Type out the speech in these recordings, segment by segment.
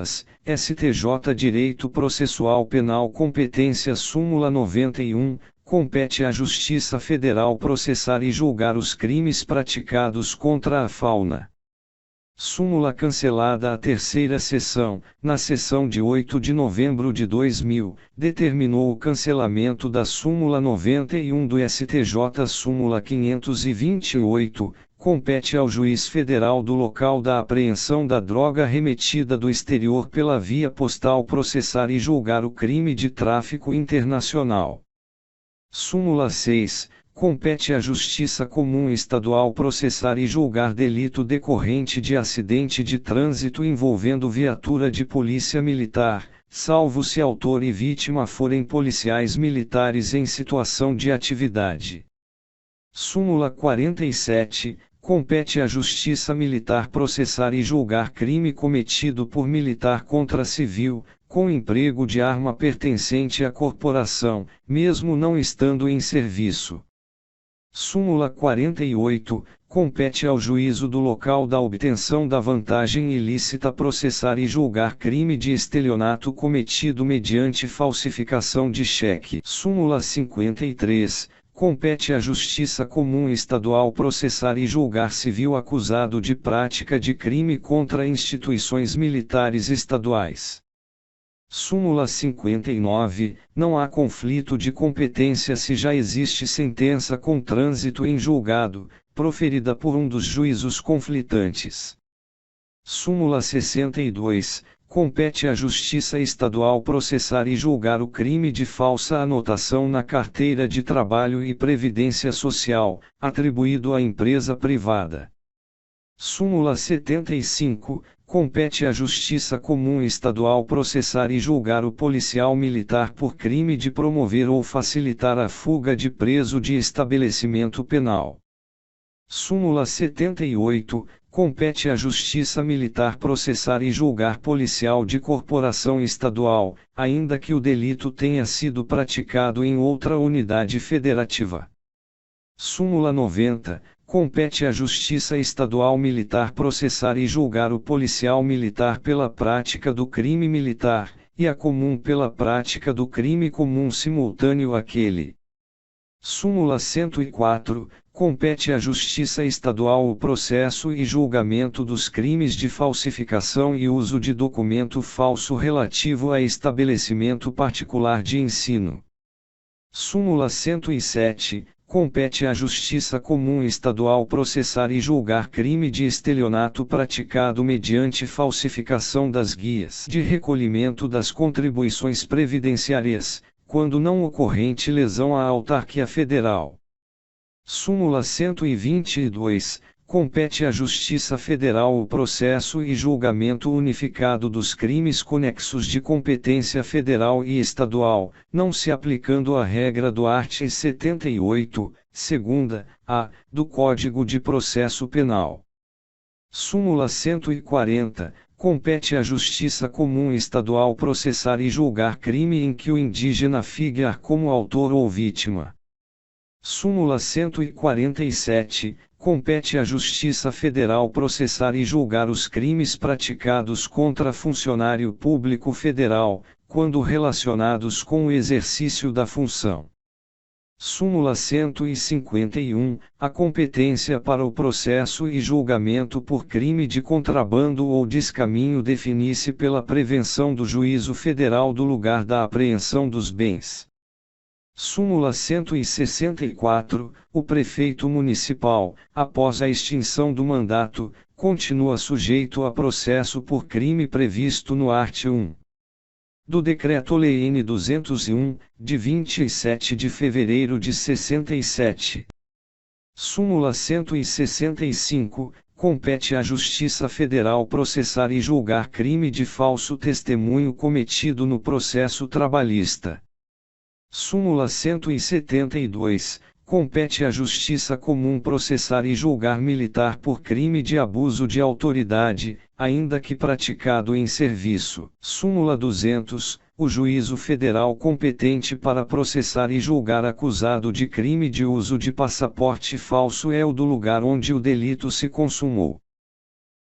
súmulas, STJ Direito Processual Penal Competência Súmula 91, compete à Justiça Federal processar e julgar os crimes praticados contra a fauna. Súmula cancelada. A terceira sessão, na sessão de 8 de novembro de 2000, determinou o cancelamento da súmula 91 do STJ. Súmula 528, compete ao juiz federal do local da apreensão da droga remetida do exterior pela via postal processar e julgar o crime de tráfico internacional. Súmula 6, compete à Justiça Comum Estadual processar e julgar delito decorrente de acidente de trânsito envolvendo viatura de polícia militar, salvo se autor e vítima forem policiais militares em situação de atividade. Súmula 47, compete à Justiça Militar processar e julgar crime cometido por militar contra civil, com emprego de arma pertencente à corporação, mesmo não estando em serviço. Súmula 48, compete ao juízo do local da obtenção da vantagem ilícita processar e julgar crime de estelionato cometido mediante falsificação de cheque. Súmula 53, compete à Justiça Comum Estadual processar e julgar civil acusado de prática de crime contra instituições militares estaduais. Súmula 59, não há conflito de competência se já existe sentença com trânsito em julgado, proferida por um dos juízos conflitantes. Súmula 62, compete à Justiça Estadual processar e julgar o crime de falsa anotação na carteira de trabalho e previdência social, atribuído à empresa privada. Súmula 75, compete à Justiça Comum Estadual processar e julgar o policial militar por crime de promover ou facilitar a fuga de preso de estabelecimento penal. Súmula 78, compete à Justiça Militar processar e julgar policial de corporação estadual, ainda que o delito tenha sido praticado em outra unidade federativa. Súmula 90, compete à Justiça Estadual Militar processar e julgar o policial militar pela prática do crime militar, e a comum pela prática do crime comum simultâneo àquele. Súmula 104, compete à Justiça Estadual o processo e julgamento dos crimes de falsificação e uso de documento falso relativo a estabelecimento particular de ensino. Súmula 107, compete à Justiça Comum Estadual processar e julgar crime de estelionato praticado mediante falsificação das guias de recolhimento das contribuições previdenciárias, quando não ocorrente lesão à autarquia federal. Súmula 122, compete à Justiça Federal o processo e julgamento unificado dos crimes conexos de competência federal e estadual, não se aplicando a regra do art. 78, segunda, a, do Código de Processo Penal. Súmula 140, compete à Justiça Comum Estadual processar e julgar crime em que o indígena figurar como autor ou vítima. Súmula 147, compete à Justiça Federal processar e julgar os crimes praticados contra funcionário público federal, quando relacionados com o exercício da função. Súmula 151, a competência para o processo e julgamento por crime de contrabando ou descaminho define-se pela prevenção do juízo federal do lugar da apreensão dos bens. Súmula 164, o prefeito municipal, após a extinção do mandato, continua sujeito a processo por crime previsto no art. 1. do Decreto-Lei nº 201, de 27 de fevereiro de 67. Súmula 165, compete à Justiça Federal processar e julgar crime de falso testemunho cometido no processo trabalhista. Súmula 172, compete à Justiça Comum processar e julgar militar por crime de abuso de autoridade, ainda que praticado em serviço. Súmula 200, o juízo federal competente para processar e julgar acusado de crime de uso de passaporte falso é o do lugar onde o delito se consumou.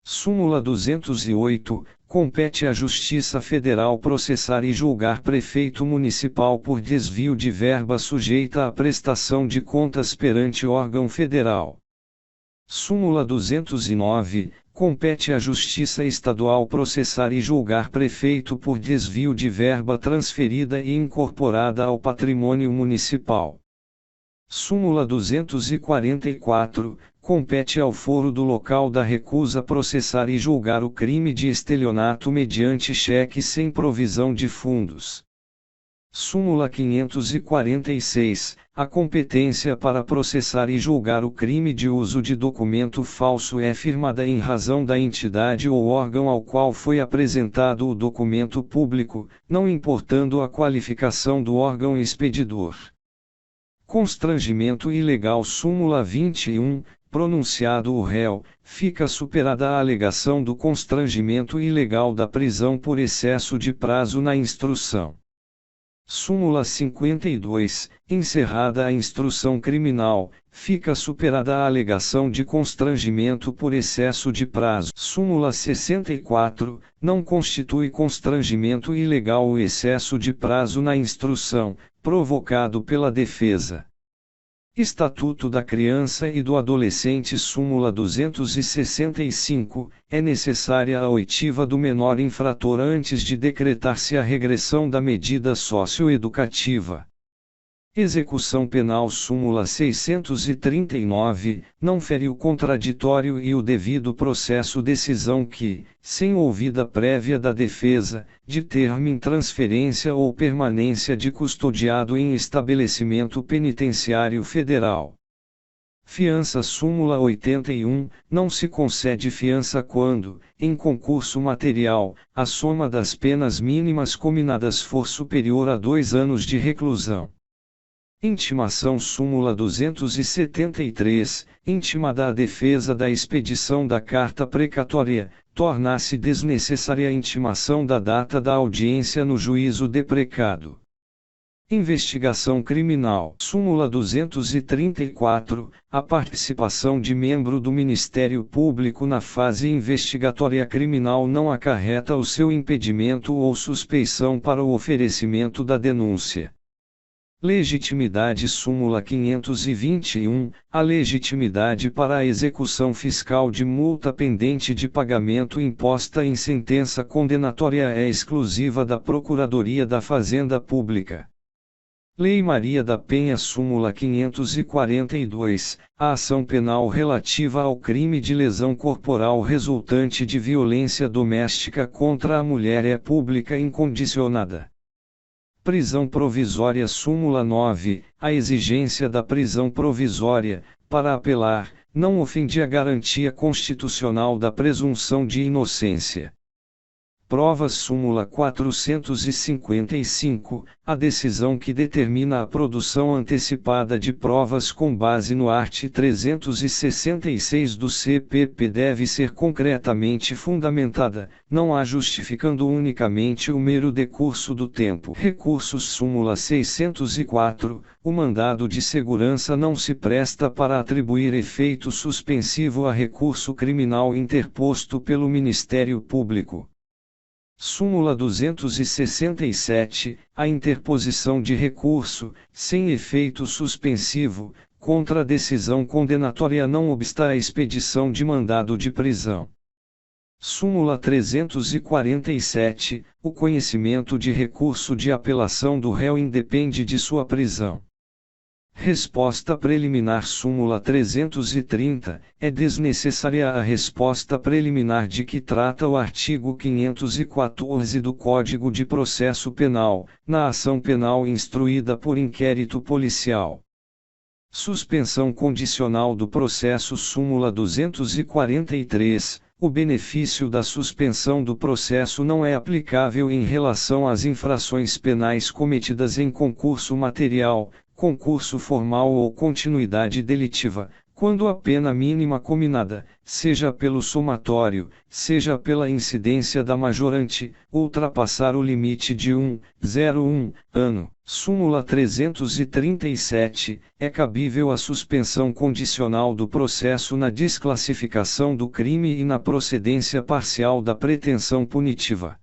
Súmula 208, compete à Justiça Federal processar e julgar prefeito municipal por desvio de verba sujeita à prestação de contas perante órgão federal. Súmula 209, compete à Justiça Estadual processar e julgar prefeito por desvio de verba transferida e incorporada ao patrimônio municipal. Súmula 244, compete ao foro do local da recusa processar e julgar o crime de estelionato mediante cheque sem provisão de fundos. Súmula 546, a competência para processar e julgar o crime de uso de documento falso é firmada em razão da entidade ou órgão ao qual foi apresentado o documento público, não importando a qualificação do órgão expedidor. Constrangimento ilegal. Súmula 21, pronunciado o réu, fica superada a alegação do constrangimento ilegal da prisão por excesso de prazo na instrução. Súmula 52, encerrada a instrução criminal, fica superada a alegação de constrangimento por excesso de prazo. Súmula 64, não constitui constrangimento ilegal o excesso de prazo na instrução, provocado pela defesa. Estatuto da Criança e do Adolescente. Súmula 265, é necessária a oitiva do menor infrator antes de decretar-se a regressão da medida socioeducativa. Execução penal. Súmula 639, não fere o contraditório e o devido processo decisão que, sem ouvida prévia da defesa, determine transferência ou permanência de custodiado em estabelecimento penitenciário federal. Fiança. Súmula 81, não se concede fiança quando, em concurso material, a soma das penas mínimas cominadas for superior a 2 anos de reclusão. Intimação. Súmula 273, intimada a defesa da expedição da carta precatória, torna-se desnecessária a intimação da data da audiência no juízo deprecado. Investigação criminal. Súmula 234, a participação de membro do Ministério Público na fase investigatória criminal não acarreta o seu impedimento ou suspeição para o oferecimento da denúncia. Legitimidade. Súmula 521, a legitimidade para a execução fiscal de multa pendente de pagamento imposta em sentença condenatória é exclusiva da Procuradoria da Fazenda Pública. Lei Maria da Penha. Súmula 542, a ação penal relativa ao crime de lesão corporal resultante de violência doméstica contra a mulher é pública incondicionada. Prisão provisória. Súmula 9, a exigência da prisão provisória, para apelar, não ofende a garantia constitucional da presunção de inocência. Provas. Súmula 455, a decisão que determina a produção antecipada de provas com base no art. 366 do CPP deve ser concretamente fundamentada, não a justificando unicamente o mero decurso do tempo. Recursos. Súmula 604, o mandado de segurança não se presta para atribuir efeito suspensivo a recurso criminal interposto pelo Ministério Público. Súmula 267, a interposição de recurso, sem efeito suspensivo, contra a decisão condenatória não obsta a expedição de mandado de prisão. Súmula 347, o conhecimento de recurso de apelação do réu independe de sua prisão. Resposta preliminar. Súmula 330, é desnecessária a resposta preliminar de que trata o artigo 514 do Código de Processo Penal, na ação penal instruída por inquérito policial. Suspensão condicional do processo. Súmula 243, o benefício da suspensão do processo não é aplicável em relação às infrações penais cometidas em concurso material, concurso formal ou continuidade delitiva, Quando a pena mínima combinada, seja pelo somatório, seja pela incidência da majorante, ultrapassar o limite de 1,01 ano, súmula 337, é cabível a suspensão condicional do processo na desclassificação do crime e na procedência parcial da pretensão punitiva.